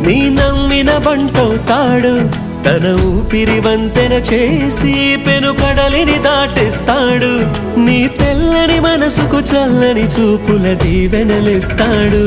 నీ నమ్మిన బంటవుతాడు, తన ఊపిరి వంతెన చేసి పెను కడలిని దాటిస్తాడు. నీ తెల్లని మనసుకు చల్లని చూపుల దీవెనలిస్తాడు.